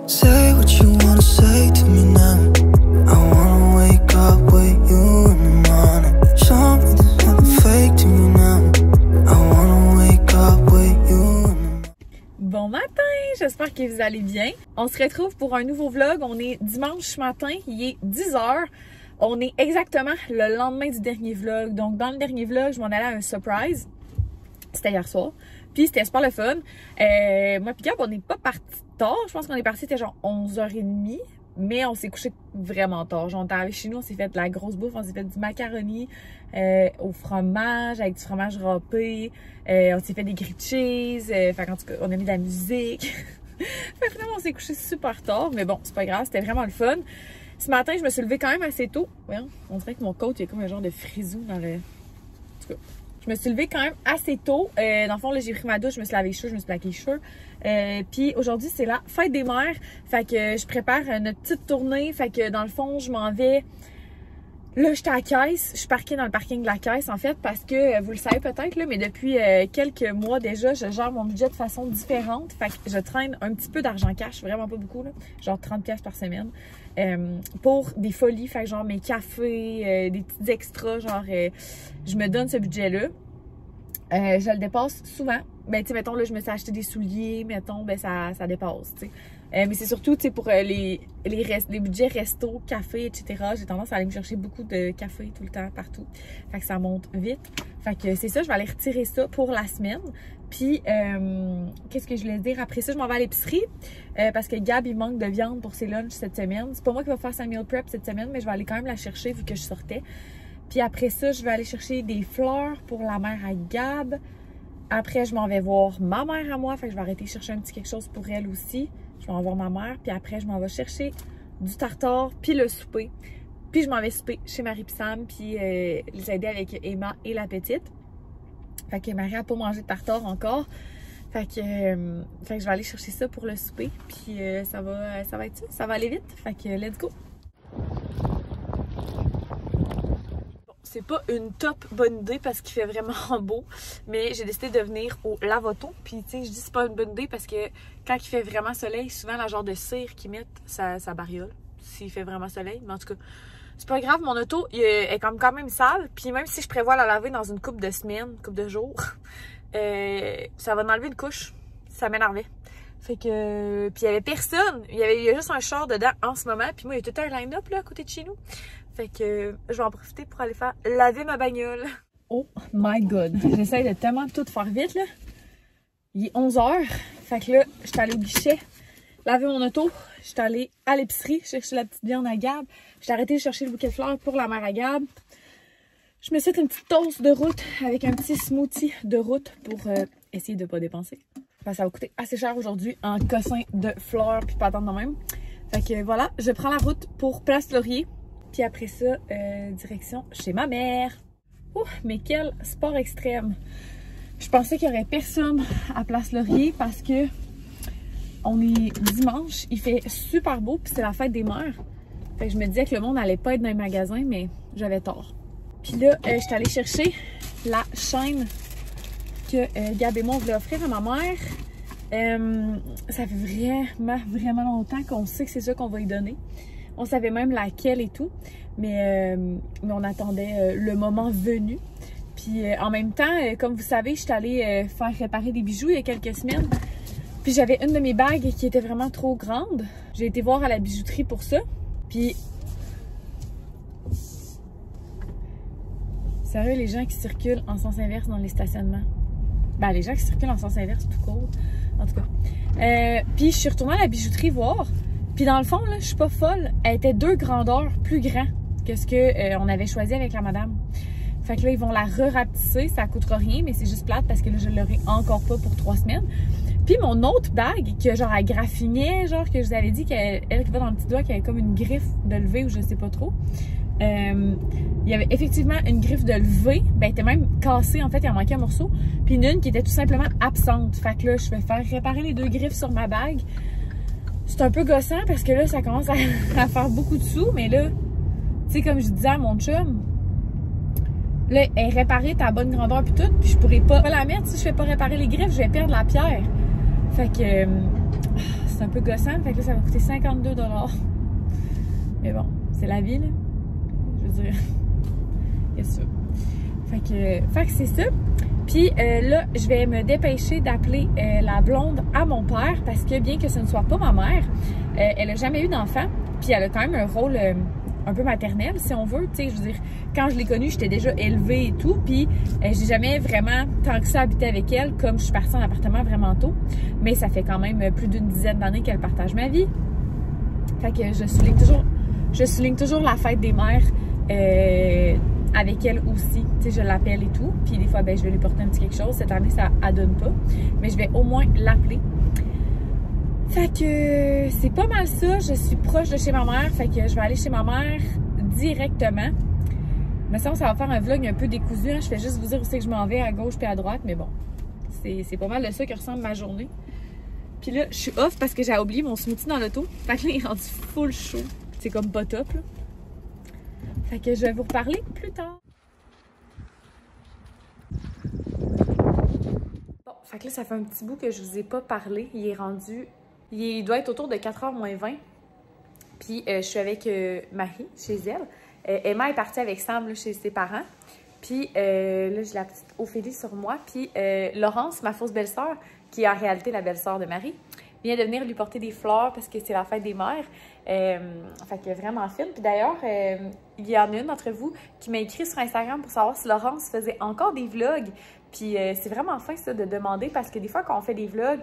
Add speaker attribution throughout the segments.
Speaker 1: Say what you wanna say to me now. I wanna wake up with you in the morning. Show me there's nothing fake to me now. I wanna wake up with you in the morning.
Speaker 2: Bon matin, j'espère que vous allez bien. On se retrouve pour un nouveau vlog. On est dimanche matin, il est 10h. On est exactement le lendemain du dernier vlog. Donc dans le dernier vlog, je m'en allais à un surprise. C'était hier soir. Puis c'était super le fun. Moi pis Gab, on n'est pas parti tard. Je pense qu'on est parti, c'était genre 11h30. Mais on s'est couché vraiment tard. Genre on est arrivé chez nous, on s'est fait de la grosse bouffe. On s'est fait du macaroni au fromage, avec du fromage râpé. On s'est fait des grilled cheese. Fait en tout cas, on a mis de la musique. Fait finalement, on s'est couché super tard. Mais bon, c'est pas grave, c'était vraiment le fun. Ce matin, je me suis levée quand même assez tôt. Voyons, on dirait que mon coat, il y a comme un genre de frisou dans le... En tout cas, je me suis levée quand même assez tôt. Dans le fond, là, j'ai pris ma douche, je me suis lavé les cheveux, je me suis plaqué les cheveux. Puis aujourd'hui, c'est la fête des mères. Fait que je prépare notre petite tournée. Fait que dans le fond, je m'en vais... Là, j'étais à la caisse. Je suis parquée dans le parking de la caisse, en fait, parce que, vous le savez peut-être, là, mais depuis quelques mois déjà, je gère mon budget de façon différente. Fait que je traîne un petit peu d'argent cash, vraiment pas beaucoup, là, genre 30$ par semaine, pour des folies. Fait que genre mes cafés, des petits extras, genre, je me donne ce budget-là. Je le dépasse souvent. Ben, tu sais, mettons, là, je me suis acheté des souliers, mettons, ben, ça dépasse, tu sais. Mais c'est surtout, tu sais, pour les budgets resto, café, etc. J'ai tendance à aller me chercher beaucoup de café tout le temps, partout. Fait que ça monte vite. Fait que c'est ça, je vais aller retirer ça pour la semaine. Puis, qu'est-ce que je voulais dire? Après ça, je m'en vais à l'épicerie parce que Gab, il manque de viande pour ses lunchs cette semaine. C'est pas moi qui vais faire sa meal prep cette semaine, mais je vais aller quand même la chercher vu que je sortais. Puis après ça, je vais aller chercher des fleurs pour la mère à Gab. Après, je m'en vais voir ma mère à moi. Fait que je vais arrêter de chercher un petit quelque chose pour elle aussi. Je vais en voir ma mère. Puis après, je m'en vais chercher du tartare, puis le souper. Puis je m'en vais souper chez Marie et Sam, puis les aider avec Emma et la petite. Fait que Marie n'a pas mangé de tartare encore. Fait que je vais aller chercher ça pour le souper. Puis ça va être ça. Ça va aller vite. Fait que let's go! C'est pas une top bonne idée parce qu'il fait vraiment beau, mais j'ai décidé de venir au lave-auto. Puis tu sais, je dis c'est pas une bonne idée parce que quand il fait vraiment soleil, souvent la genre de cire qu'ils mettent, ça bariole s'il fait vraiment soleil. Mais en tout cas, c'est pas grave, mon auto est quand même sale. Puis même si je prévois la laver dans une couple de semaines, une couple de jours, ça va m'enlever une couche. Ça m'énervait. Fait que... Puis il y avait personne. Il y a juste un char dedans en ce moment. Puis moi, il y a tout un line-up là à côté de chez nous. Fait que je vais en profiter pour aller faire laver ma bagnole. Oh my god. J'essaie de tellement tout faire vite là. Il est 11h. Fait que là, je suis allée au guichet laver mon auto. Je suis allée à l'épicerie chercher la petite viande à Gab. J'ai arrêté de chercher le bouquet de fleurs pour la mère à Gab. Je me suis fait une petite toast de route avec un petit smoothie de route pour essayer de ne pas dépenser. Enfin, ça va coûter assez cher aujourd'hui en cossin de fleurs puis patente de même. Fait que voilà, je prends la route pour Place Laurier. Puis après ça, direction chez ma mère. Ouh, mais quel sport extrême! Je pensais qu'il n'y aurait personne à Place Laurier parce que on est dimanche, il fait super beau, puis c'est la fête des mères. Fait que je me disais que le monde n'allait pas être dans les magasins, mais j'avais tort. Puis là, je suis allée chercher la chaîne que Gab et moi on voulait offrir à ma mère. Ça fait vraiment longtemps qu'on sait que c'est ça qu'on va lui donner. On savait même laquelle et tout, mais on attendait le moment venu. Puis en même temps, comme vous savez, je suis allée faire réparer des bijoux il y a quelques semaines. Puis j'avais une de mes bagues qui était vraiment trop grande. J'ai été voir à la bijouterie pour ça. Puis sérieux, les gens qui circulent en sens inverse dans les stationnements. Ben les gens qui circulent en sens inverse tout court. En tout cas. Puis je suis retournée à la bijouterie voir. Puis dans le fond, là, je suis pas folle. Elle était 2 grandeurs plus grands que ce que on avait choisi avec la madame. Fait que là, ils vont la re-rapetisser. Ça coûtera rien, mais c'est juste plate parce que là, je l'aurai encore pas pour 3 semaines. Puis mon autre bague, que genre elle graffinait, genre que je vous avais dit qu'elle qui va dans le petit doigt, qui avait comme une griffe de levée ou je sais pas trop. Il y avait effectivement une griffe de levée. Ben, elle était même cassée, en fait, il en manquait un morceau. Puis une qui était tout simplement absente. Fait que là, je vais faire réparer les 2 griffes sur ma bague. C'est un peu gossant parce que là, ça commence à faire beaucoup de sous, mais là, tu sais, comme je disais à mon chum, là, elle est réparée, t'as la bonne grandeur puis tout, puis je pourrais pas la mettre si je fais pas réparer les griffes, je vais perdre la pierre. Fait que c'est un peu gossant. Fait que là, ça va coûter 52 $. Mais bon, c'est la vie, là. Je veux dire, qu'est-ce que ça? Fait que c'est ça. Puis là, je vais me dépêcher d'appeler la blonde à mon père parce que bien que ce ne soit pas ma mère, elle a jamais eu d'enfant. Puis elle a quand même un rôle un peu maternel, si on veut. Tu sais, je veux dire, quand je l'ai connue, j'étais déjà élevée et tout. Puis j'ai jamais vraiment tant que ça habité avec elle, comme je suis partie en appartement vraiment tôt. Mais ça fait quand même plus d'une dizaine d'années qu'elle partage ma vie. Fait que je souligne toujours la fête des mères avec elle aussi. Tu sais, je l'appelle et tout. Puis des fois, ben, je vais lui porter un petit quelque chose. Cette année, ça ne donne pas. Mais je vais au moins l'appeler. Fait que c'est pas mal ça. Je suis proche de chez ma mère. Fait que je vais aller chez ma mère directement. Mais ça va faire un vlog un peu décousu. Hein. Je fais juste vous dire où c'est que je m'en vais, à gauche puis à droite. Mais bon, c'est pas mal de ça qui ressemble ma journée. Puis là, je suis off parce que j'ai oublié mon smoothie dans l'auto. Fait que là, il est rendu full chaud. C'est comme pas top, là. Fait que je vais vous reparler plus tard. Bon, fait que là, ça fait un petit bout que je vous ai pas parlé. Il est rendu... Il doit être autour de 4h moins 20. Puis je suis avec Marie, chez elle. Emma est partie avec Sam, là, chez ses parents. Puis là, j'ai la petite Ophélie sur moi. Puis Laurence, ma fausse belle-sœur, qui est en réalité la belle-sœur de Marie, vient de venir lui porter des fleurs parce que c'est la fête des mères. Fait que vraiment fine. Puis d'ailleurs, il y en a une d'entre vous qui m'a écrit sur Instagram pour savoir si Laurence faisait encore des vlogs. Puis c'est vraiment fin ça de demander parce que des fois quand on fait des vlogs,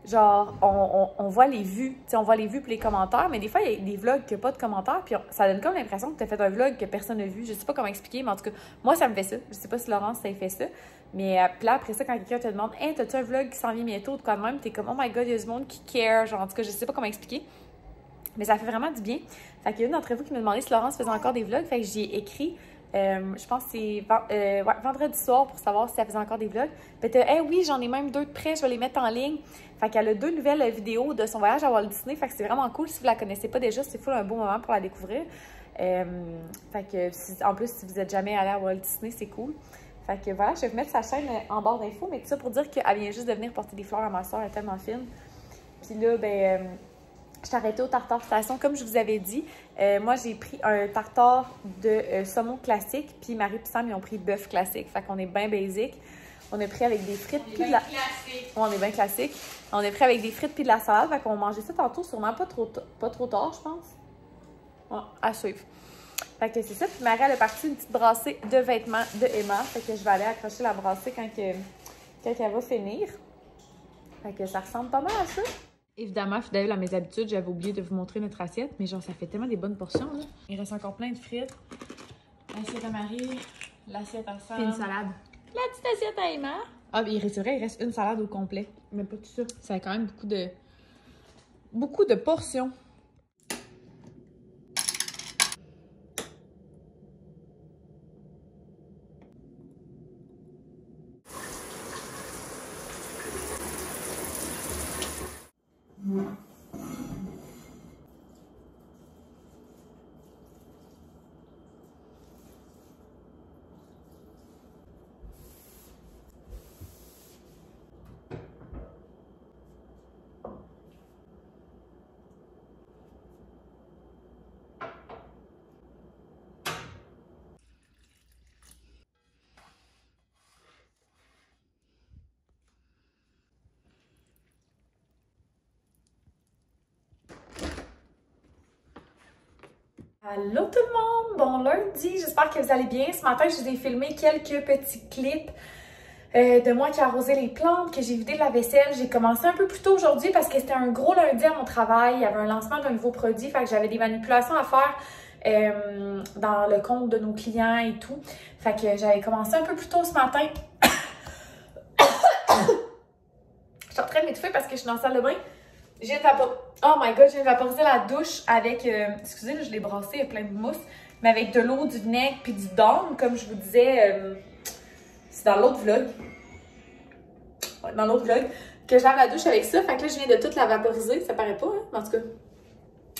Speaker 2: genre on voit les vues, on voit les vues puis les commentaires, mais des fois il y a des vlogs qui n'ont pas de commentaires puis ça donne comme l'impression que tu as fait un vlog que personne n'a vu. Je sais pas comment expliquer, mais en tout cas, moi ça me fait ça. Je sais pas si Laurence ça fait ça. Mais puis là, après ça, quand quelqu'un te demande « Hey, t'as-tu un vlog qui s'en vient bientôt? » de quoi de même, t'es comme « Oh my God, il y a du monde qui care. » Genre, en tout cas, je sais pas comment expliquer. Mais ça fait vraiment du bien. Fait qu'il y a une d'entre vous qui me demandait si Laurence faisait encore des vlogs. Fait que j'y ai écrit, je pense que c'est vendredi soir pour savoir si elle faisait encore des vlogs. Puis elle hey, oui, j'en ai même 2 de près, je vais les mettre en ligne. Fait qu'elle a 2 nouvelles vidéos de son voyage à Walt Disney. Fait que c'est vraiment cool. Si vous la connaissez pas déjà, c'est full un beau moment pour la découvrir. Fait que en plus, si vous êtes jamais allé à Walt Disney, c'est cool. Fait que voilà, je vais vous mettre sa chaîne en barre d'infos, mais tout ça pour dire qu'elle vient juste de venir porter des fleurs à ma soeur, elle est tellement fine. Puis là, ben, je suis arrêtée au tartare station, comme je vous avais dit. Moi, j'ai pris un tartare de saumon classique, puis Marie et Sam, ils ont pris bœuf classique. Fait qu'on est bien basique. On est pris avec des frites puis de la... On est bien classique. On est pris avec des frites puis de la salade. Fait qu'on va manger ça tantôt, sûrement pas trop tard, je pense. Ouais, à suivre. Fait que c'est ça. Puis Marie, elle a parti une petite brassée de vêtements de Emma. Fait que je vais aller accrocher la brassée quand elle va finir. Fait que ça ressemble pas mal à ça. Évidemment, fidèle à mes habitudes, j'avais oublié de vous montrer notre assiette. Mais genre, ça fait tellement des bonnes portions, là. Il reste encore plein de frites. L'assiette à Marie, l'assiette à Sam. Puis une salade. La petite assiette à Emma. Ah, mais c'est vrai, il reste une salade au complet. Mais pas tout ça. Ça a quand même beaucoup de portions. Allô tout le monde! Bon lundi, j'espère que vous allez bien. Ce matin, je vous ai filmé quelques petits clips de moi qui arrosais les plantes, que j'ai vidé de la vaisselle. J'ai commencé un peu plus tôt aujourd'hui parce que c'était un gros lundi à mon travail. Il y avait un lancement d'un nouveau produit, fait que j'avais des manipulations à faire dans le compte de nos clients et tout. Fait que j'avais commencé un peu plus tôt ce matin. Je suis en train de m'étouffer parce que je suis dans la salle de bain. Oh my god, je viens de vaporiser la douche avec, excusez, là, je l'ai brassé, il y a plein de mousse, mais avec de l'eau, du vinaigre puis du dôme, comme je vous disais, c'est dans l'autre vlog. Ouais, dans l'autre vlog, que je lave la douche avec ça. Fait que là, je viens de toute la vaporiser, ça paraît pas, hein, en tout cas.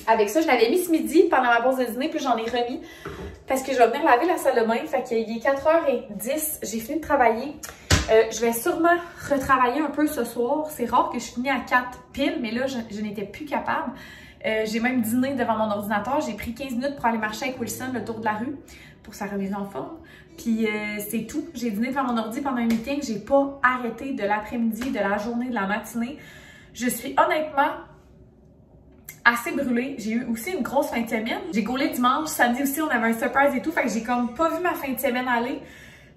Speaker 2: Avec ça, je l'avais mis ce midi pendant ma pause de dîner, puis j'en ai remis parce que je vais venir laver la salle de bain. Fait qu'il est 4h10, j'ai fini de travailler. Je vais sûrement retravailler un peu ce soir. C'est rare que je finis à 4 piles, mais là, je n'étais plus capable. J'ai même dîné devant mon ordinateur. J'ai pris 15 minutes pour aller marcher avec Wilson le tour de la rue pour sa remise en forme. Puis c'est tout. J'ai dîné devant mon ordi pendant un meeting. J'ai pas arrêté de l'après-midi, de la journée, de la matinée. Je suis honnêtement assez brûlée. J'ai eu aussi une grosse fin de semaine. J'ai gaulé dimanche. Samedi aussi, on avait un surprise et tout. Fait que j'ai comme pas vu ma fin de semaine aller.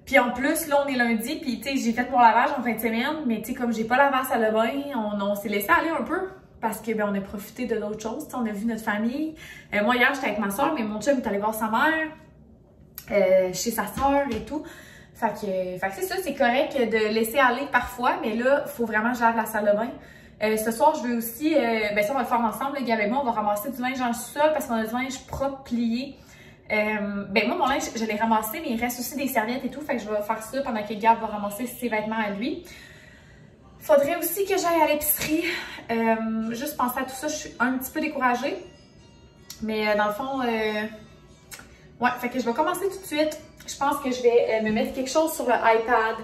Speaker 2: Puis en plus, là, on est lundi. Puis tu sais, j'ai fait mon lavage en fin de semaine. Mais tu sais, comme j'ai pas lavé à la salle de bain, on s'est laissé aller un peu. Parce que ben, on a profité de d'autres choses. T'sais, on a vu notre famille. Moi, hier, j'étais avec ma soeur, mais mon chum est allé voir sa mère. Chez sa soeur et tout. Fait que c'est ça, c'est correct de laisser aller parfois, mais là, il faut vraiment que je lave la salle de bain. Ce soir, je vais aussi, ben ça, on va le faire ensemble, le Gab et moi, on va ramasser du linge en sol parce qu'on a du linge propre plié. Ben moi, mon linge, je l'ai ramassé, mais il reste aussi des serviettes et tout, fait que je vais faire ça pendant que Gab va ramasser ses vêtements à lui. Faudrait aussi que j'aille à l'épicerie. Juste penser à tout ça, je suis un petit peu découragée. Mais dans le fond, ouais, fait que je vais commencer tout de suite. Je pense que je vais me mettre quelque chose sur le iPad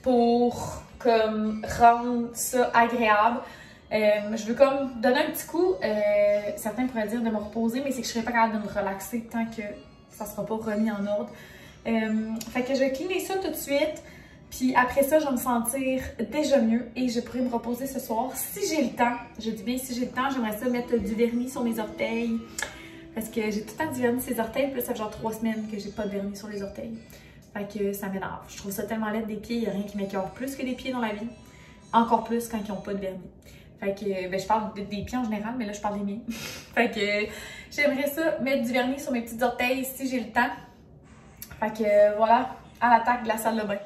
Speaker 2: pour comme rendre ça agréable. Je veux comme donner un petit coup. Certains pourraient dire de me reposer, mais c'est que je serais pas capable de me relaxer tant que ça sera pas remis en ordre. Fait que je vais cleaner ça tout de suite. Puis après ça, je vais me sentir déjà mieux et je pourrai me reposer ce soir si j'ai le temps. Je dis bien si j'ai le temps, j'aimerais ça mettre du vernis sur mes orteils. Parce que j'ai tout le temps du vernis sur les orteils, puis là, ça fait genre 3 semaines que j'ai pas de vernis sur les orteils. Fait que ça m'énerve. Je trouve ça tellement laid des pieds, il n'y a rien qui m'écœure plus que des pieds dans la vie. Encore plus quand ils n'ont pas de vernis. Fait que, ben je parle des pieds en général, mais là, je parle des miens. Fait que j'aimerais ça, mettre du vernis sur mes petits orteils si j'ai le temps. Fait que voilà, à l'attaque de la salle de bain.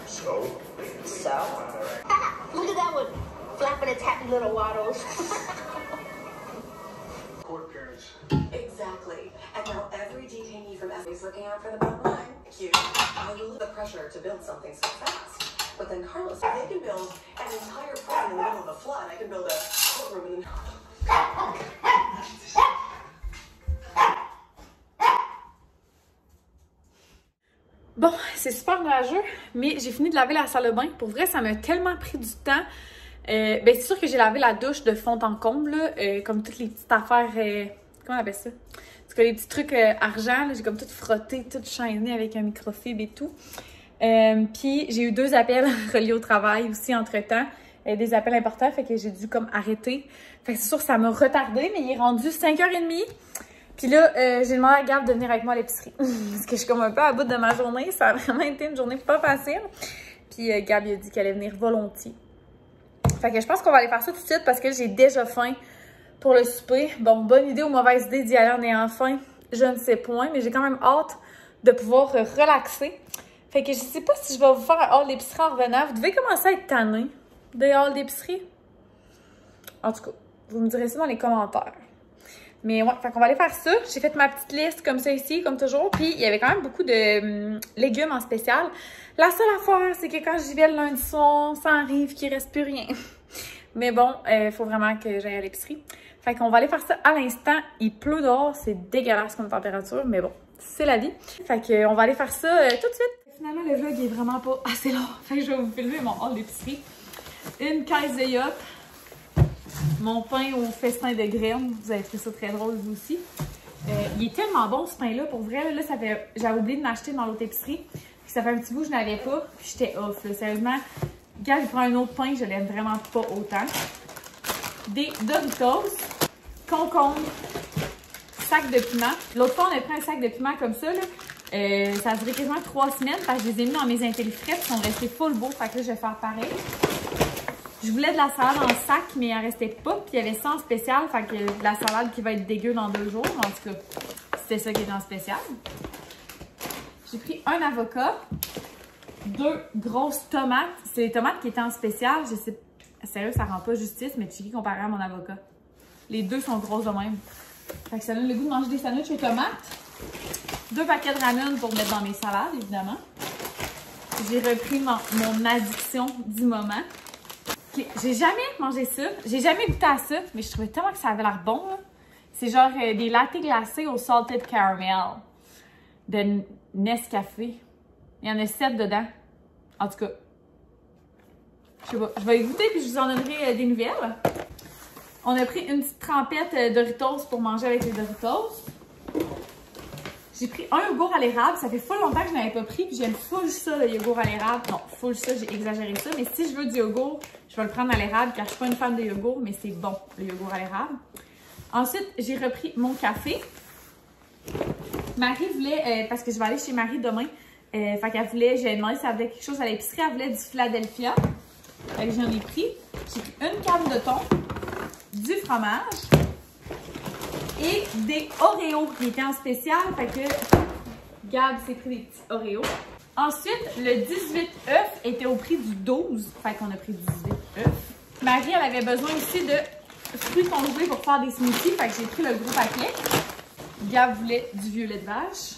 Speaker 3: So? Look at that one, flapping its happy little waddles.
Speaker 4: Exactly. And now every detainee from SA is looking out for the bottom line. Cute. I will the pressure to build something so fast. But then Carlos, if they can build an entire prison in the middle of a flood, I can build a courtroom in the...
Speaker 2: Bon, c'est super nuageux, mais j'ai fini de laver la salle de bain. Pour vrai, ça m'a tellement pris du temps. Ben, c'est sûr que j'ai lavé la douche de fond en comble, là, comme toutes les petites affaires... comment on appelle ça? Parce que les petits trucs argent, j'ai comme tout frotté, tout chaîné avec un microfibre et tout. Puis j'ai eu 2 appels reliés au travail aussi entre-temps. Des appels importants, fait que j'ai dû comme arrêter. Fait que c'est sûr que ça m'a retardé, mais il est rendu 5h30. Puis là, j'ai demandé à Gab de venir avec moi à l'épicerie. Parce que je suis comme un peu à bout de ma journée. Ça a vraiment été une journée pas facile. Puis Gab, il a dit qu'elle allait venir volontiers. Fait que je pense qu'on va aller faire ça tout de suite parce que j'ai déjà faim pour le souper. Bon, bonne idée ou mauvaise idée d'y aller en ayant faim, je ne sais point. Mais j'ai quand même hâte de pouvoir relaxer. Fait que je sais pas si je vais vous faire un haul d'épicerie en revenant. Vous devez commencer à être tanné des hauls d'épicerie. En tout cas, vous me direz ça dans les commentaires. Mais ouais, fait qu'on va aller faire ça. J'ai fait ma petite liste comme ça ici, comme toujours. Puis il y avait quand même beaucoup de légumes en spécial. La seule affaire, c'est que quand j'y vais le lundi soir, ça arrive qu'il reste plus rien. Mais bon, il faut vraiment que j'aille à l'épicerie. Fait qu'on va aller faire ça à l'instant. Il pleut dehors, c'est dégueulasse comme température, mais bon, c'est la vie. Fait qu'on va aller faire ça tout de suite. Finalement, le vlog est vraiment pas assez long. Fait que je vais vous filmer mon haul d'épicerie. Une caisse de Yop. Mon pain au festin de graines. Vous avez trouvé ça très drôle, vous aussi. Il est tellement bon, ce pain-là. Pour vrai, là, j'avais oublié de m'acheter dans l'autre épicerie. Puis ça fait un petit bout que je n'avais pas. Puis j'étais off, là. Sérieusement, quand je prends un autre pain, je l'aime vraiment pas autant. Des Doritos, concombres, sac de piment. L'autre fois, on a pris un sac de piment comme ça, là. Ça a duré quasiment 3 semaines parce que je les ai mis dans mes intellifrettes. Ils sont restés full beau. Fait que là, je vais faire pareil. Je voulais de la salade en sac, mais il en restait pas. Puis il y avait ça en spécial. Fait que de la salade qui va être dégueu dans 2 jours. En tout cas, c'était ça qui était en spécial. J'ai pris un avocat. 2 grosses tomates. C'est les tomates qui étaient en spécial. Je sais, sérieux, ça rend pas justice, mais checky comparé à mon avocat. Les 2 sont grosses de même. Fait que ça donne le goût de manger des sandwichs aux tomates. 2 paquets de ramen pour mettre dans mes salades, évidemment. J'ai repris mon addiction du moment. Okay. J'ai jamais mangé ça. J'ai jamais goûté à ça, mais je trouvais tellement que ça avait l'air bon. C'est genre des lattés glacés au salted caramel de Nescafé. Il y en a 7 dedans. En tout cas, je sais pas. Je vais y goûter puis je vous en donnerai des nouvelles. On a pris une petite trempette Doritos pour manger avec les Doritos. J'ai pris un yogourt à l'érable. Ça fait full longtemps que je n'avais pas pris. Puis j'aime full ça, le yogourt à l'érable. Non, full ça, j'ai exagéré ça. Mais si je veux du yogourt, je vais le prendre à l'érable car je suis pas une fan de yogourt, mais c'est bon, le yogourt à l'érable. Ensuite, j'ai repris mon café. Marie voulait, parce que je vais aller chez Marie demain, fait qu'elle voulait, j'ai demandé si elle voulait quelque chose à l'épicerie, elle voulait du Philadelphia. Fait que j'en ai pris. J'ai pris une canne de thon, du fromage et des Oreos qui étaient en spécial. Fait que Gab s'est pris des petits Oreos. Ensuite, le 18 œufs était au prix du 12. Fait qu'on a pris 18 œufs. Marie, elle avait besoin aussi de fruits congelés pour faire des smoothies. Fait que j'ai pris le gros paquet. Gab voulait du vieux lait de vache.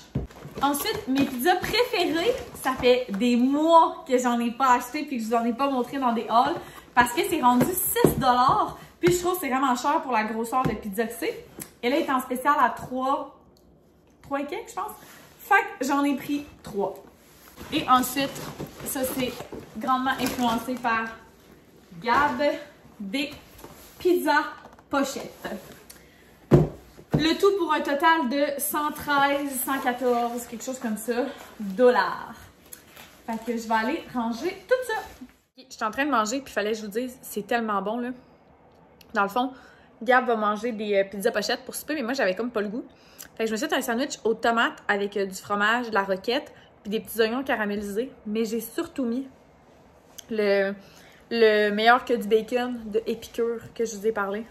Speaker 2: Ensuite, mes pizzas préférées, ça fait des mois que j'en ai pas acheté puis que je vous en ai pas montré dans des hauls parce que c'est rendu 6 $. Puis je trouve que c'est vraiment cher pour la grosseur de pizza que c'est. Et là, elle est en spécial à 3 et quelques, je pense. Fait que j'en ai pris 3. Et ensuite, ça c'est grandement influencé par Gab, des pizzas pochettes. Le tout pour un total de 113, 114, quelque chose comme ça, dollars. Fait que je vais aller ranger tout ça. Je suis en train de manger, puis il fallait que je vous dise, c'est tellement bon, là. Dans le fond, Gab va manger des pizzas pochettes pour souper, mais moi, j'avais comme pas le goût. Fait que je me suis fait un sandwich aux tomates avec du fromage, de la roquette, puis des petits oignons caramélisés. Mais j'ai surtout mis le meilleur que du bacon de Épicure que je vous ai parlé.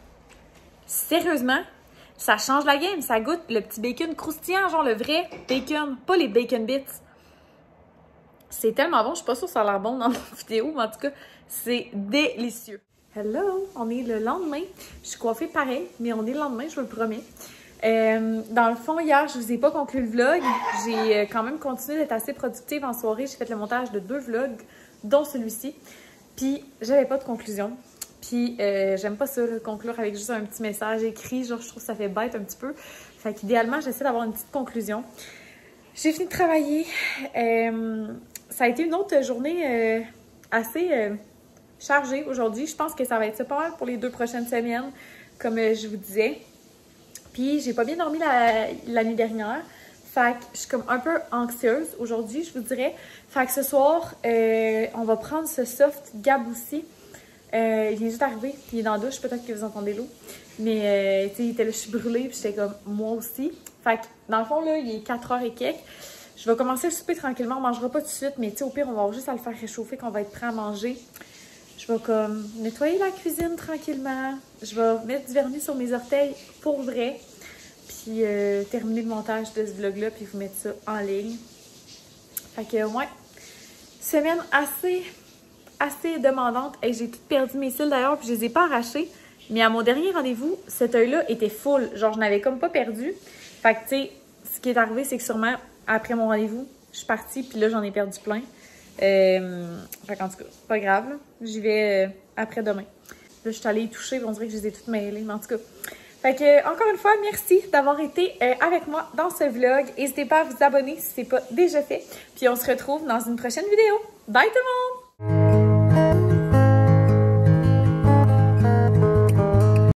Speaker 2: Sérieusement, ça change la game. Ça goûte le petit bacon croustillant, genre le vrai bacon, pas les bacon bits. C'est tellement bon. Je suis pas sûre que ça a l'air bon dans ma vidéo, mais en tout cas, c'est délicieux. Hello! On est le lendemain. Je suis coiffée pareil, mais on est le lendemain, je vous le promets. Dans le fond, hier, je vous ai pas conclu le vlog. J'ai quand même continué d'être assez productive en soirée. J'ai fait le montage de 2 vlogs, dont celui-ci. Puis, j'avais pas de conclusion. Puis, j'aime pas ça, là, conclure avec juste un petit message écrit. Genre, je trouve que ça fait bête un petit peu. Fait qu'idéalement, j'essaie d'avoir une petite conclusion. J'ai fini de travailler. Ça a été une autre journée assez chargée aujourd'hui. Je pense que ça va être ça pas mal pour les 2 prochaines semaines, comme je vous disais. Puis, j'ai pas bien dormi la nuit dernière. Fait que je suis comme un peu anxieuse aujourd'hui, je vous dirais. Fait que ce soir, on va prendre ce soft Gab aussi. Il vient juste d'arriver, puis il est dans la douche, peut-être que vous entendez l'eau. Mais, tu sais, il était là, je suis brûlée, puis j'étais comme, moi aussi. Fait que, dans le fond, là, il est 4h et quelques. Je vais commencer le souper tranquillement, on mangera pas tout de suite, mais tu sais, au pire, on va avoir juste à le faire réchauffer, qu'on va être prêt à manger. Je vais comme nettoyer la cuisine tranquillement. Je vais mettre du vernis sur mes orteils pour vrai. Puis terminer le montage de ce vlog-là, puis vous mettre ça en ligne. Fait que, ouais, semaine assez demandante. Et j'ai tout perdu mes cils d'ailleurs, puis je les ai pas arrachés. Mais à mon dernier rendez-vous, cet œil-là était full. Genre, je n'avais comme pas perdu. Fait que, tu sais, ce qui est arrivé, c'est que sûrement, après mon rendez-vous, je suis partie, puis là, j'en ai perdu plein. Fait qu'en tout cas, pas grave, là. J'y vais après-demain. Là, je suis allée y toucher, on dirait que je les ai toutes mêlées, mais en tout cas. Fait que, encore une fois, merci d'avoir été avec moi dans ce vlog. N'hésitez pas à vous abonner si ce n'est pas déjà fait. Puis on se retrouve dans une prochaine vidéo. Bye tout le monde!